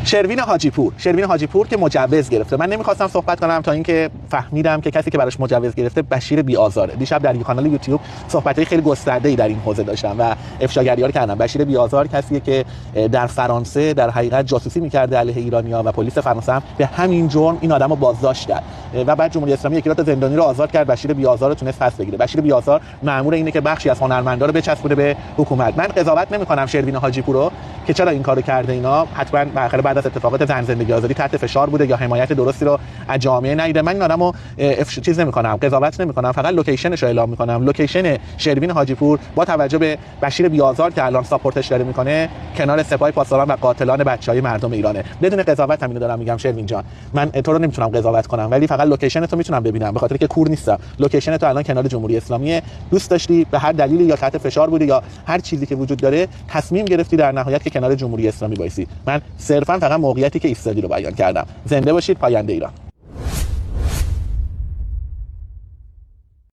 شروین حاجی پور که مجوز گرفته. من نمیخواستم صحبت کنم تا اینکه فهمیدم که کسی که براش مجوز گرفته بشیر بی‌آزاره. دیشب در کانال یوتیوب صحبت‌های خیلی گسترده‌ای در این حوزه داشتم و افشاگری‌ها رو کردم. بشیر بی‌آزار کسیه که در فرانسه در حقیقت جاسوسی می‌کرده علیه ایرانی‌ها و پلیس فرانسه هم به همین جرم این آدمو بازداشت کرد و بعد جمهوری اسلامی یک رات زندانی رو آزاد کرد. بشیر بی‌آزار رو تونست پس بگیره. بشیر بی‌آزار مأمور اینه که بخشی از هنرمندا رو بچسبونه به حکومت. من قضاوت نمی‌کنم شروین حاجی پور رو که چرا این کارو کرده. اینا حتما بالاخره بعد از اتفاقات زن زندگی آزادی تحت فشار بوده یا حمایت درستی رو از جامعه ندیده. من این آدمو چیز نمی‌کنم، قضاوت نمی‌کنم، فقط لوکیشنش رو اعلام می‌کنم. لوکیشن شروین حاجی پور با توجه به بشیر بی‌آزار که الان ساپورتش داره می‌کنه کنار سپاه پاسداران و قاتلان بچه‌های مردم ایرانه. بدون قضاوت همین دارم میگم. شروین جان، من تو رو نمیتونم قضاوت کنم ولی فقط لوکیشن تو میتونم ببینم، به خاطر که کور نیستم. لوکیشن تو الان کنار جمهوری اسلامی. دوست داشتی به هر دلیلی یا تحت فشار بودی یا هر چیزی که وجود داره تصمیم گرفتی در نهایت که کنار جمهوری اسلامی بایستی. من صرفا فقط موقعیتی که ایستادی رو بیان کردم. زنده باشید. پاینده ایران.